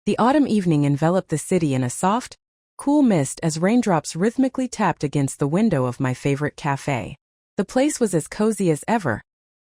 The autumn evening enveloped the city in a soft, cool mist as raindrops rhythmically tapped against the window of my favorite cafe. The place was as cozy as ever.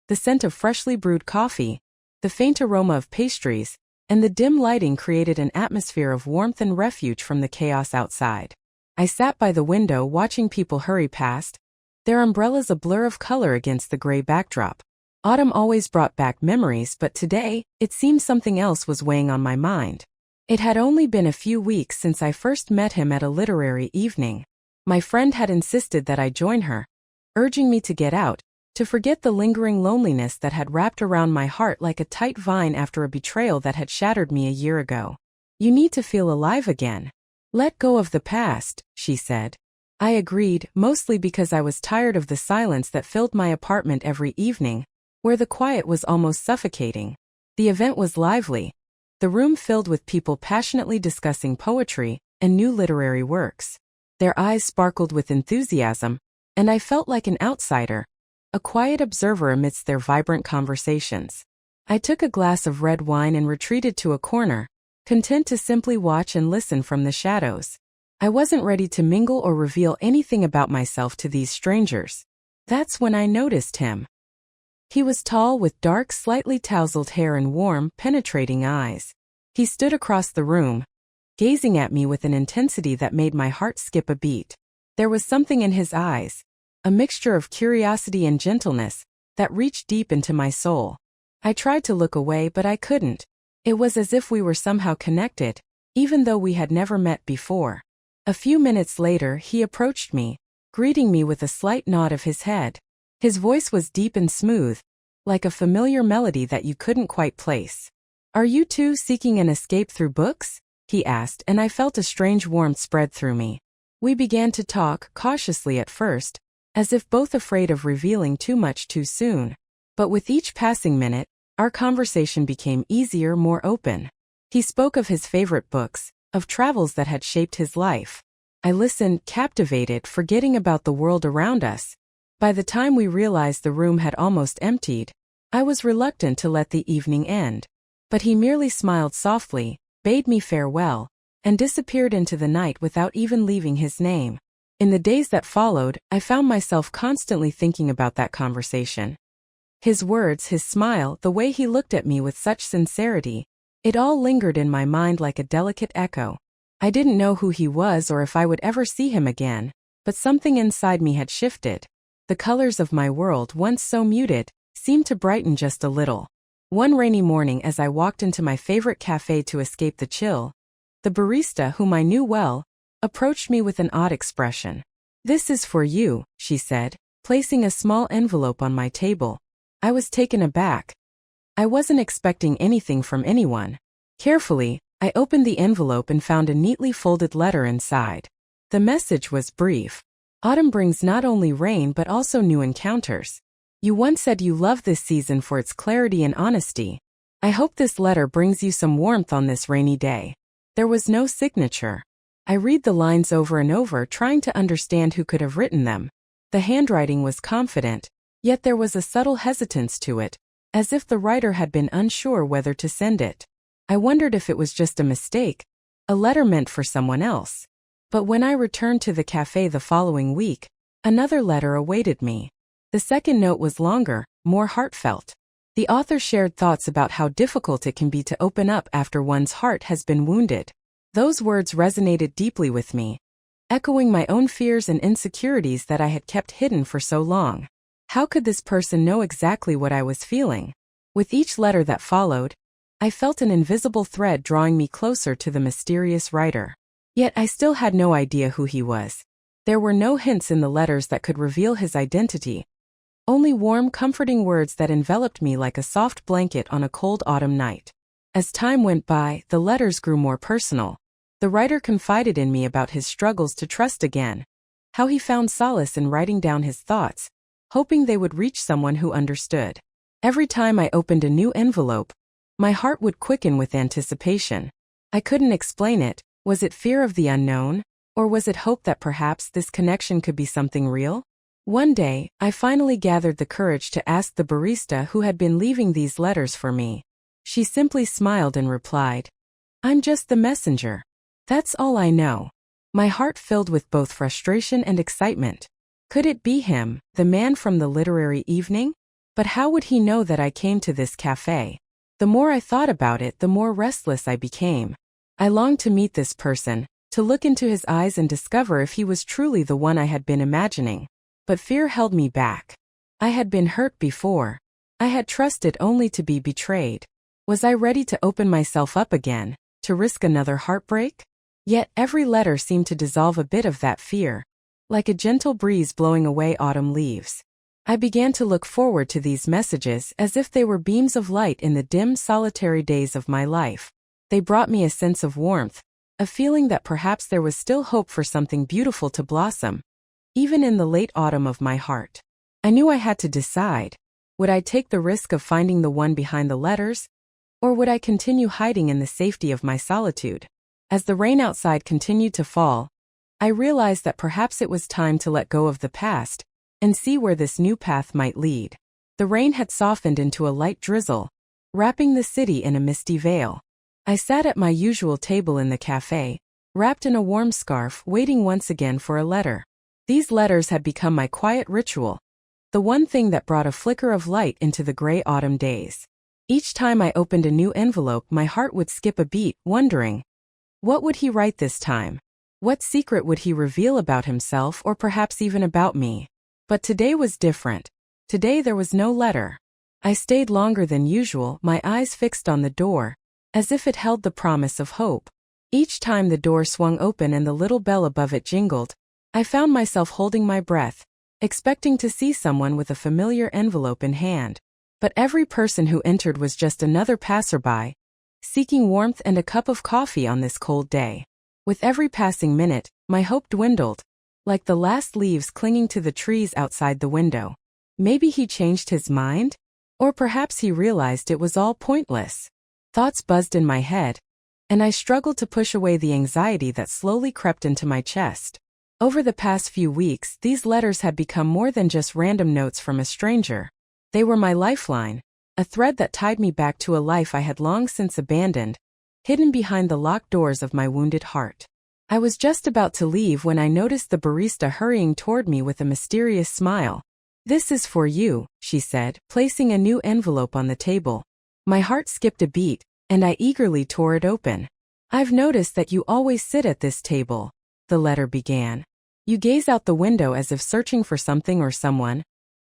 The scent of freshly brewed coffee, the faint aroma of pastries, and the dim lighting created an atmosphere of warmth and refuge from the chaos outside. I sat by the window watching people hurry past, their umbrellas a blur of color against the gray backdrop. Autumn always brought back memories, but today, it seemed something else was weighing on my mind. It had only been a few weeks since I first met him at a literary evening. My friend had insisted that I join her, urging me to get out, to forget the lingering loneliness that had wrapped around my heart like a tight vine after a betrayal that had shattered me a year ago. You need to feel alive again. Let go of the past, she said. I agreed, mostly because I was tired of the silence that filled my apartment every evening, where the quiet was almost suffocating. The event was lively, the room filled with people passionately discussing poetry and new literary works. Their eyes sparkled with enthusiasm, and I felt like an outsider, a quiet observer amidst their vibrant conversations. I took a glass of red wine and retreated to a corner, content to simply watch and listen from the shadows. I wasn't ready to mingle or reveal anything about myself to these strangers. That's when I noticed him. He was tall with dark, slightly tousled hair and warm, penetrating eyes. He stood across the room, gazing at me with an intensity that made my heart skip a beat. There was something in his eyes, a mixture of curiosity and gentleness, that reached deep into my soul. I tried to look away, but I couldn't. It was as if we were somehow connected, even though we had never met before. A few minutes later, he approached me, greeting me with a slight nod of his head. His voice was deep and smooth, like a familiar melody that you couldn't quite place. Are you too seeking an escape through books? He asked, and I felt a strange warmth spread through me. We began to talk, cautiously at first, as if both afraid of revealing too much too soon. But with each passing minute, our conversation became easier, more open. He spoke of his favorite books, of travels that had shaped his life. I listened, captivated, forgetting about the world around us. By the time we realized the room had almost emptied, I was reluctant to let the evening end. But he merely smiled softly, bade me farewell, and disappeared into the night without even leaving his name. In the days that followed, I found myself constantly thinking about that conversation. His words, his smile, the way he looked at me with such sincerity, it all lingered in my mind like a delicate echo. I didn't know who he was or if I would ever see him again, but something inside me had shifted. The colors of my world, once so muted, seemed to brighten just a little. One rainy morning as I walked into my favorite cafe to escape the chill, the barista, whom I knew well, approached me with an odd expression. "This is for you," she said, placing a small envelope on my table. I was taken aback. I wasn't expecting anything from anyone. Carefully, I opened the envelope and found a neatly folded letter inside. The message was brief. Autumn brings not only rain but also new encounters. You once said you loved this season for its clarity and honesty. I hope this letter brings you some warmth on this rainy day. There was no signature. I read the lines over and over, trying to understand who could have written them. The handwriting was confident, yet there was a subtle hesitance to it, as if the writer had been unsure whether to send it. I wondered if it was just a mistake, a letter meant for someone else. But when I returned to the cafe the following week, another letter awaited me. The second note was longer, more heartfelt. The author shared thoughts about how difficult it can be to open up after one's heart has been wounded. Those words resonated deeply with me, echoing my own fears and insecurities that I had kept hidden for so long. How could this person know exactly what I was feeling? With each letter that followed, I felt an invisible thread drawing me closer to the mysterious writer. Yet I still had no idea who he was. There were no hints in the letters that could reveal his identity, only warm, comforting words that enveloped me like a soft blanket on a cold autumn night. As time went by, the letters grew more personal. The writer confided in me about his struggles to trust again, how he found solace in writing down his thoughts, hoping they would reach someone who understood. Every time I opened a new envelope, my heart would quicken with anticipation. I couldn't explain it. Was it fear of the unknown, or was it hope that perhaps this connection could be something real? One day, I finally gathered the courage to ask the barista who had been leaving these letters for me. She simply smiled and replied, I'm just the messenger. That's all I know. My heart filled with both frustration and excitement. Could it be him, the man from the literary evening? But how would he know that I came to this cafe? The more I thought about it, the more restless I became. I longed to meet this person, to look into his eyes and discover if he was truly the one I had been imagining. But fear held me back. I had been hurt before. I had trusted only to be betrayed. Was I ready to open myself up again, to risk another heartbreak? Yet every letter seemed to dissolve a bit of that fear, like a gentle breeze blowing away autumn leaves. I began to look forward to these messages as if they were beams of light in the dim, solitary days of my life. They brought me a sense of warmth, a feeling that perhaps there was still hope for something beautiful to blossom, even in the late autumn of my heart. I knew I had to decide. Would I take the risk of finding the one behind the letters? Or would I continue hiding in the safety of my solitude? As the rain outside continued to fall, I realized that perhaps it was time to let go of the past and see where this new path might lead. The rain had softened into a light drizzle, wrapping the city in a misty veil. I sat at my usual table in the cafe, wrapped in a warm scarf, waiting once again for a letter. These letters had become my quiet ritual, the one thing that brought a flicker of light into the gray autumn days. Each time I opened a new envelope, my heart would skip a beat, wondering, what would he write this time? What secret would he reveal about himself, or perhaps even about me? But today was different. Today there was no letter. I stayed longer than usual, my eyes fixed on the door, as if it held the promise of hope. Each time the door swung open and the little bell above it jingled, I found myself holding my breath, expecting to see someone with a familiar envelope in hand. But every person who entered was just another passerby, seeking warmth and a cup of coffee on this cold day. With every passing minute, my hope dwindled, like the last leaves clinging to the trees outside the window. Maybe he changed his mind? Or perhaps he realized it was all pointless. Thoughts buzzed in my head, and I struggled to push away the anxiety that slowly crept into my chest. Over the past few weeks, these letters had become more than just random notes from a stranger. They were my lifeline, a thread that tied me back to a life I had long since abandoned, hidden behind the locked doors of my wounded heart. I was just about to leave when I noticed the barista hurrying toward me with a mysterious smile. "This is for you," she said, placing a new envelope on the table. My heart skipped a beat, and I eagerly tore it open. "I've noticed that you always sit at this table," the letter began. "You gaze out the window as if searching for something or someone,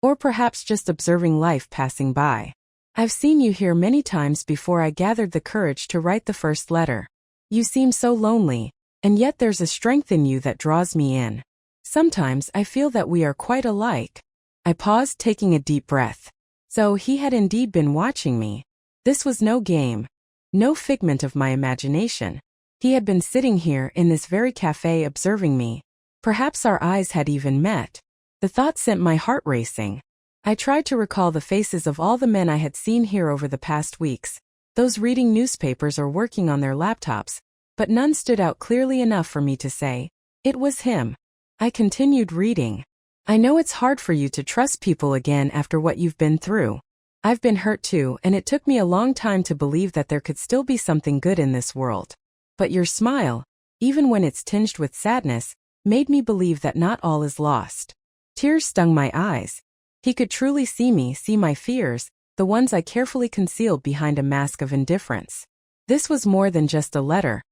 or perhaps just observing life passing by. I've seen you here many times before I gathered the courage to write the first letter. You seem so lonely, and yet there's a strength in you that draws me in. Sometimes I feel that we are quite alike." I paused, taking a deep breath. So he had indeed been watching me. This was no game, no figment of my imagination. He had been sitting here in this very cafe observing me. Perhaps our eyes had even met. The thought sent my heart racing. I tried to recall the faces of all the men I had seen here over the past weeks, those reading newspapers or working on their laptops, but none stood out clearly enough for me to say, "It was him." I continued reading. "I know it's hard for you to trust people again after what you've been through. I've been hurt too, and it took me a long time to believe that there could still be something good in this world. But your smile, even when it's tinged with sadness, made me believe that not all is lost." Tears stung my eyes. He could truly see me, see my fears, the ones I carefully concealed behind a mask of indifference. This was more than just a letter.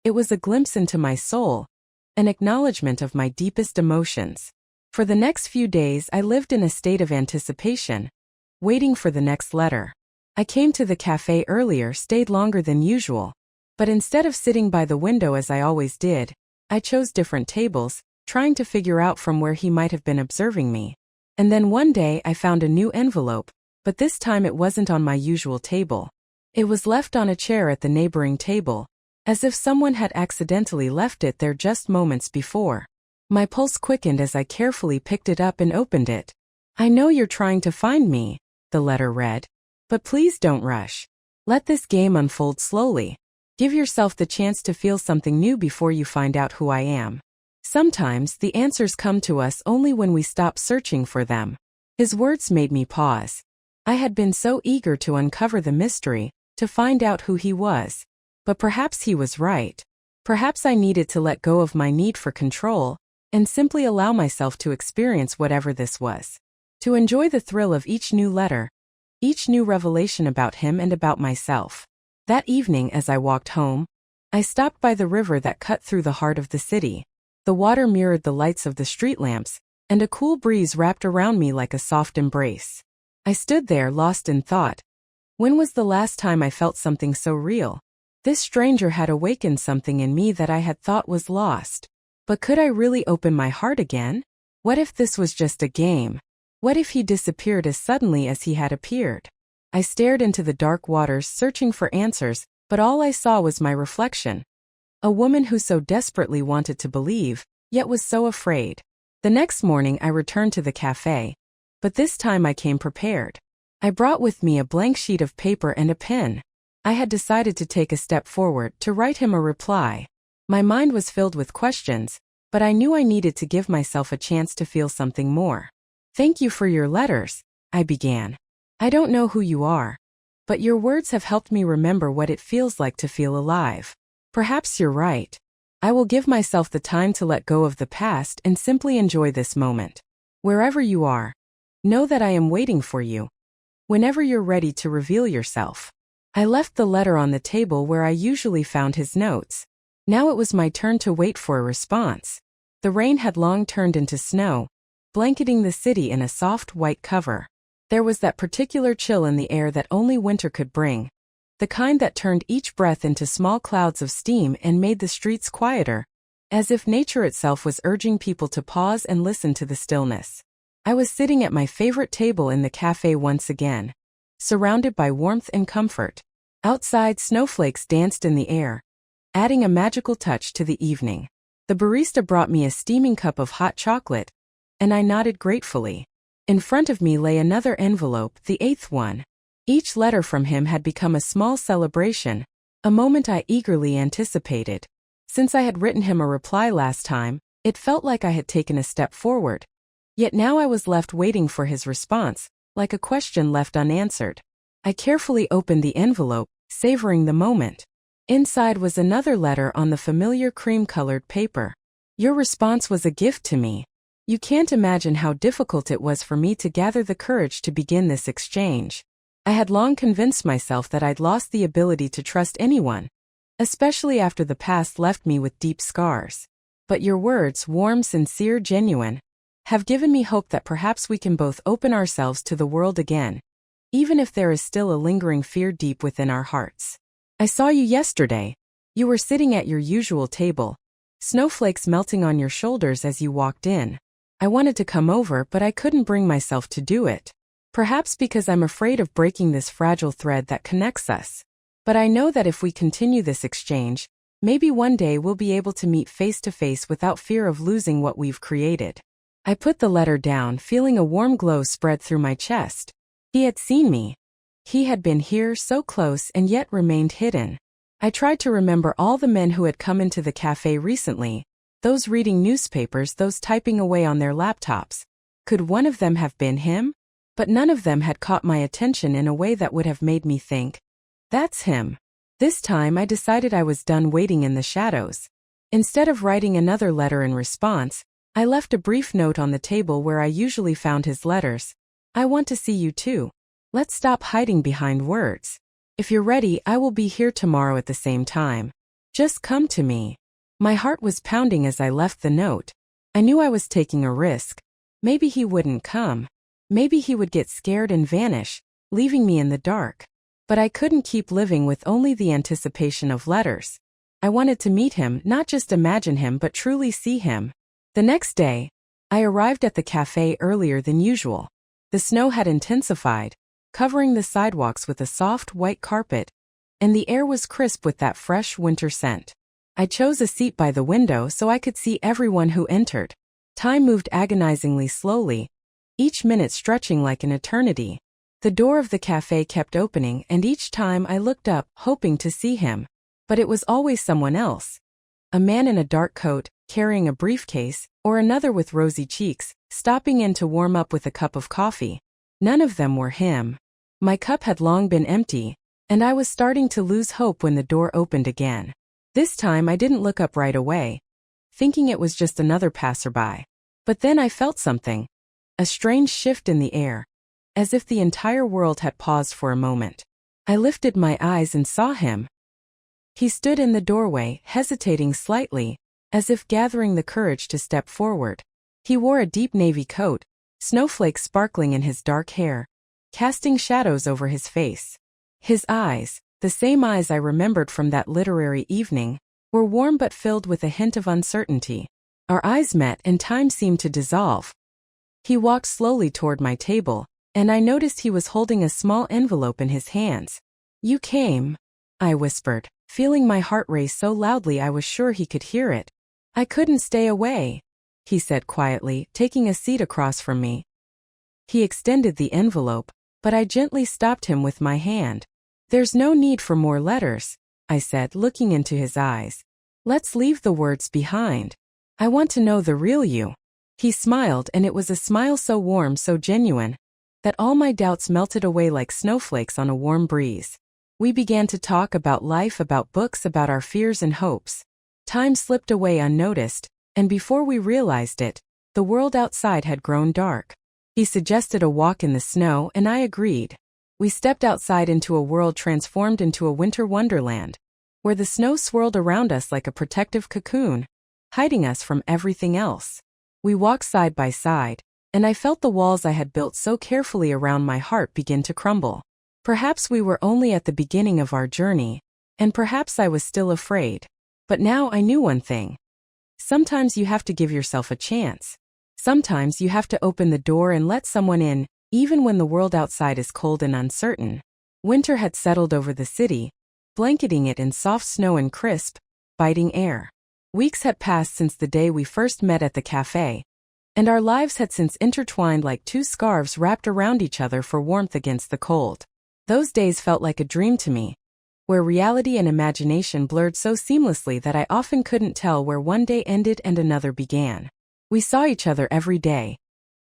It was a glimpse into my soul, an acknowledgement of my deepest emotions. For the next few days, I lived in a state of anticipation, waiting for the next letter. I came to the cafe earlier, stayed longer than usual, but instead of sitting by the window as I always did, I chose different tables, trying to figure out from where he might have been observing me. And then one day I found a new envelope, but this time it wasn't on my usual table. It was left on a chair at the neighboring table, as if someone had accidentally left it there just moments before. My pulse quickened as I carefully picked it up and opened it. "I know you're trying to find me," the letter read, "but please don't rush. Let this game unfold slowly. Give yourself the chance to feel something new before you find out who I am. Sometimes the answers come to us only when we stop searching for them." His words made me pause. I had been so eager to uncover the mystery, to find out who he was. But perhaps he was right. Perhaps I needed to let go of my need for control and simply allow myself to experience whatever this was. To enjoy the thrill of each new letter, each new revelation about him and about myself. That evening as I walked home, I stopped by the river that cut through the heart of the city. The water mirrored the lights of the street lamps, and a cool breeze wrapped around me like a soft embrace. I stood there lost in thought. When was the last time I felt something so real? This stranger had awakened something in me that I had thought was lost. But could I really open my heart again? What if this was just a game? What if he disappeared as suddenly as he had appeared? I stared into the dark waters searching for answers, but all I saw was my reflection. A woman who so desperately wanted to believe, yet was so afraid. The next morning I returned to the cafe, but this time I came prepared. I brought with me a blank sheet of paper and a pen. I had decided to take a step forward to write him a reply. My mind was filled with questions, but I knew I needed to give myself a chance to feel something more. "Thank you for your letters," I began. "I don't know who you are, but your words have helped me remember what it feels like to feel alive. Perhaps you're right. I will give myself the time to let go of the past and simply enjoy this moment. Wherever you are, know that I am waiting for you. Whenever you're ready to reveal yourself." I left the letter on the table where I usually found his notes. Now it was my turn to wait for a response. The rain had long turned into snow, blanketing the city in a soft white cover. There was that particular chill in the air that only winter could bring, the kind that turned each breath into small clouds of steam and made the streets quieter, as if nature itself was urging people to pause and listen to the stillness. I was sitting at my favorite table in the cafe once again, surrounded by warmth and comfort. Outside, snowflakes danced in the air, adding a magical touch to the evening. The barista brought me a steaming cup of hot chocolate, and I nodded gratefully. In front of me lay another envelope, the eighth one. Each letter from him had become a small celebration, a moment I eagerly anticipated. Since I had written him a reply last time, it felt like I had taken a step forward. Yet now I was left waiting for his response, like a question left unanswered. I carefully opened the envelope, savoring the moment. Inside was another letter on the familiar cream-colored paper. "Your response was a gift to me. You can't imagine how difficult it was for me to gather the courage to begin this exchange. I had long convinced myself that I'd lost the ability to trust anyone, especially after the past left me with deep scars. But your words, warm, sincere, genuine, have given me hope that perhaps we can both open ourselves to the world again, even if there is still a lingering fear deep within our hearts. I saw you yesterday. You were sitting at your usual table, snowflakes melting on your shoulders as you walked in. I wanted to come over, but I couldn't bring myself to do it. Perhaps because I'm afraid of breaking this fragile thread that connects us. But I know that if we continue this exchange, maybe one day we'll be able to meet face to face without fear of losing what we've created." I put the letter down, feeling a warm glow spread through my chest. He had seen me. He had been here, so close, and yet remained hidden. I tried to remember all the men who had come into the cafe recently, those reading newspapers, those typing away on their laptops. Could one of them have been him? But none of them had caught my attention in a way that would have made me think, "That's him." This time I decided I was done waiting in the shadows. Instead of writing another letter in response, I left a brief note on the table where I usually found his letters. "I want to see you too. Let's stop hiding behind words. If you're ready, I will be here tomorrow at the same time. Just come to me." My heart was pounding as I left the note. I knew I was taking a risk. Maybe he wouldn't come. Maybe he would get scared and vanish, leaving me in the dark. But I couldn't keep living with only the anticipation of letters. I wanted to meet him, not just imagine him but truly see him. The next day, I arrived at the cafe earlier than usual. The snow had intensified, covering the sidewalks with a soft white carpet, and the air was crisp with that fresh winter scent. I chose a seat by the window so I could see everyone who entered. Time moved agonizingly slowly, each minute stretching like an eternity. The door of the cafe kept opening, and each time I looked up, hoping to see him. But it was always someone else. A man in a dark coat, carrying a briefcase, or another with rosy cheeks, stopping in to warm up with a cup of coffee. None of them were him. My cup had long been empty, and I was starting to lose hope when the door opened again. This time I didn't look up right away, thinking it was just another passerby. But then I felt something, a strange shift in the air, as if the entire world had paused for a moment. I lifted my eyes and saw him. He stood in the doorway, hesitating slightly, as if gathering the courage to step forward. He wore a deep navy coat, snowflakes sparkling in his dark hair, casting shadows over his face. His eyes, the same eyes I remembered from that literary evening, were warm but filled with a hint of uncertainty. Our eyes met and time seemed to dissolve. He walked slowly toward my table, and I noticed he was holding a small envelope in his hands. "You came," I whispered, feeling my heart race so loudly I was sure he could hear it. "I couldn't stay away," he said quietly, taking a seat across from me. He extended the envelope, but I gently stopped him with my hand. "There's no need for more letters," I said, looking into his eyes. "Let's leave the words behind. I want to know the real you." He smiled, and it was a smile so warm, so genuine, that all my doubts melted away like snowflakes on a warm breeze. We began to talk about life, about books, about our fears and hopes. Time slipped away unnoticed, and before we realized it, the world outside had grown dark. He suggested a walk in the snow, and I agreed. We stepped outside into a world transformed into a winter wonderland, where the snow swirled around us like a protective cocoon, hiding us from everything else. We walked side by side, and I felt the walls I had built so carefully around my heart begin to crumble. Perhaps we were only at the beginning of our journey, and perhaps I was still afraid. But now I knew one thing. Sometimes you have to give yourself a chance. Sometimes you have to open the door and let someone in, even when the world outside is cold and uncertain. Winter had settled over the city, blanketing it in soft snow and crisp, biting air. Weeks had passed since the day we first met at the cafe, and our lives had since intertwined like two scarves wrapped around each other for warmth against the cold. Those days felt like a dream to me, where reality and imagination blurred so seamlessly that I often couldn't tell where one day ended and another began. We saw each other every day,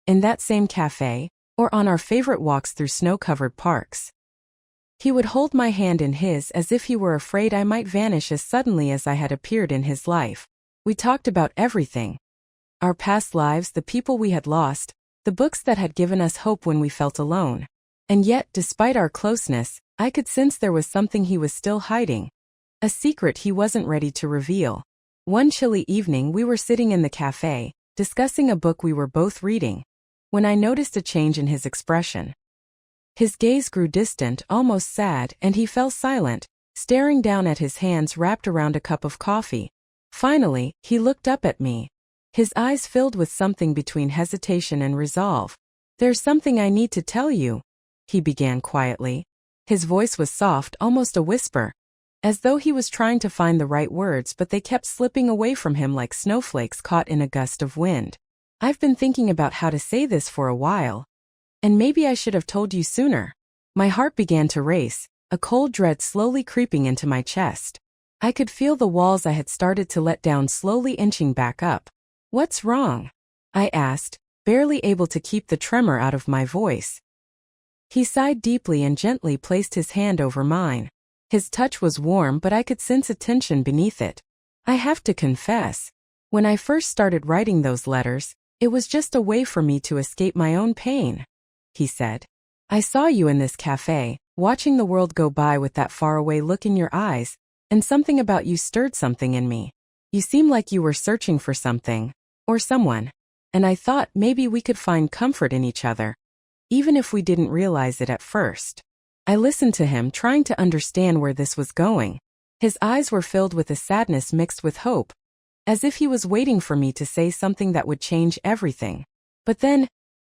in that same cafe, or on our favorite walks through snow-covered parks. He would hold my hand in his as if he were afraid I might vanish as suddenly as I had appeared in his life. We talked about everything. Our past lives, the people we had lost, the books that had given us hope when we felt alone. And yet, despite our closeness, I could sense there was something he was still hiding. A secret he wasn't ready to reveal. One chilly evening we were sitting in the cafe, discussing a book we were both reading, when I noticed a change in his expression. His gaze grew distant, almost sad, and he fell silent, staring down at his hands wrapped around a cup of coffee. Finally, he looked up at me. His eyes filled with something between hesitation and resolve. "There's something I need to tell you," he began quietly. His voice was soft, almost a whisper, as though he was trying to find the right words, but they kept slipping away from him like snowflakes caught in a gust of wind. "I've been thinking about how to say this for a while, and maybe I should have told you sooner." My heart began to race, a cold dread slowly creeping into my chest. I could feel the walls I had started to let down slowly inching back up. "What's wrong?" I asked, barely able to keep the tremor out of my voice. He sighed deeply and gently placed his hand over mine. His touch was warm, but I could sense a tension beneath it. "I have to confess, when I first started writing those letters, it was just a way for me to escape my own pain," he said. "I saw you in this cafe, watching the world go by with that faraway look in your eyes, and something about you stirred something in me. You seemed like you were searching for something, or someone, and I thought maybe we could find comfort in each other, even if we didn't realize it at first." I listened to him, trying to understand where this was going. His eyes were filled with a sadness mixed with hope, as if he was waiting for me to say something that would change everything. "But then,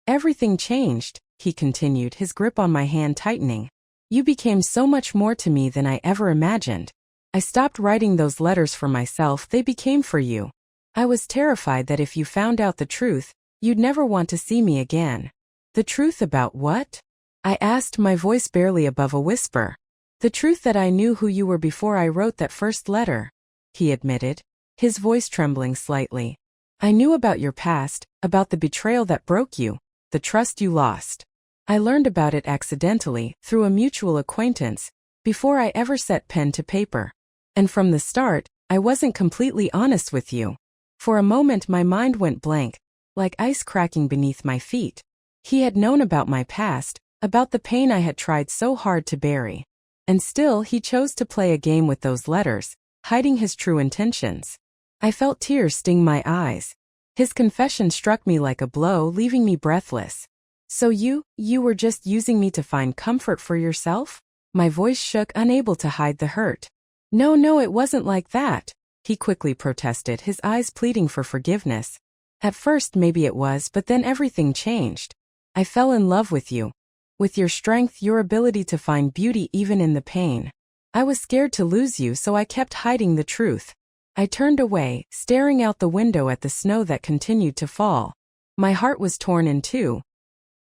everything changed," he continued, his grip on my hand tightening. "You became so much more to me than I ever imagined. I stopped writing those letters for myself, they became for you. I was terrified that if you found out the truth, you'd never want to see me again." "The truth about what?" I asked, my voice barely above a whisper. "The truth that I knew who you were before I wrote that first letter," he admitted, his voice trembling slightly. "I knew about your past, about the betrayal that broke you, the trust you lost. I learned about it accidentally, through a mutual acquaintance, before I ever set pen to paper. And from the start, I wasn't completely honest with you. For a moment my mind went blank, like ice cracking beneath my feet. He had known about my past, about the pain I had tried so hard to bury. And still he chose to play a game with those letters, hiding his true intentions. I felt tears sting my eyes. His confession struck me like a blow, leaving me breathless. So you were just using me to find comfort for yourself? My voice shook, unable to hide the hurt. No, it wasn't like that, he quickly protested, his eyes pleading for forgiveness. At first maybe it was, but then everything changed. I fell in love with you. With your strength, your ability to find beauty even in the pain. I was scared to lose you, so I kept hiding the truth. I turned away, staring out the window at the snow that continued to fall. My heart was torn in two.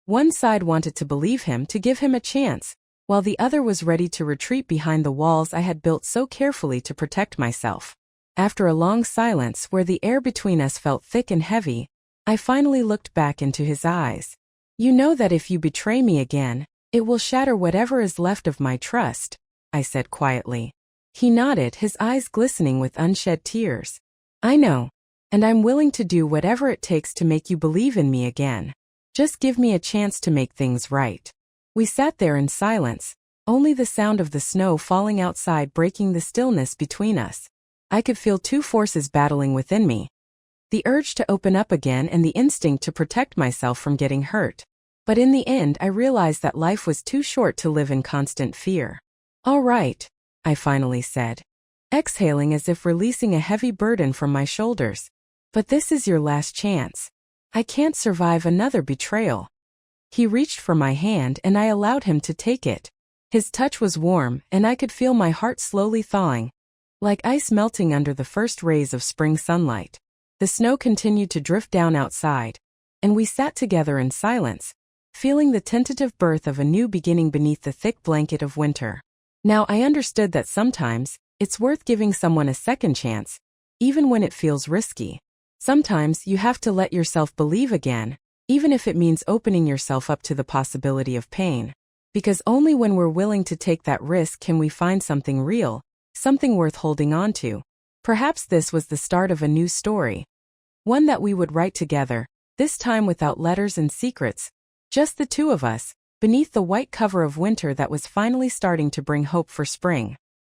One side wanted to believe him, to give him a chance, while the other was ready to retreat behind the walls I had built so carefully to protect myself. After a long silence where the air between us felt thick and heavy, I finally looked back into his eyes. You know that if you betray me again, it will shatter whatever is left of my trust, I said quietly. He nodded, his eyes glistening with unshed tears. I know, and I'm willing to do whatever it takes to make you believe in me again. Just give me a chance to make things right. We sat there in silence, only the sound of the snow falling outside breaking the stillness between us. I could feel two forces battling within me. The urge to open up again and the instinct to protect myself from getting hurt. But in the end I realized that life was too short to live in constant fear. All right, I finally said, exhaling as if releasing a heavy burden from my shoulders. But this is your last chance. I can't survive another betrayal. He reached for my hand and I allowed him to take it. His touch was warm and I could feel my heart slowly thawing, like ice melting under the first rays of spring sunlight. The snow continued to drift down outside, and we sat together in silence, feeling the tentative birth of a new beginning beneath the thick blanket of winter. Now I understood that sometimes, it's worth giving someone a second chance, even when it feels risky. Sometimes you have to let yourself believe again, even if it means opening yourself up to the possibility of pain. Because only when we're willing to take that risk can we find something real, something worth holding on to. Perhaps this was the start of a new story. One that we would write together, this time without letters and secrets. Just the two of us, beneath the white cover of winter that was finally starting to bring hope for spring.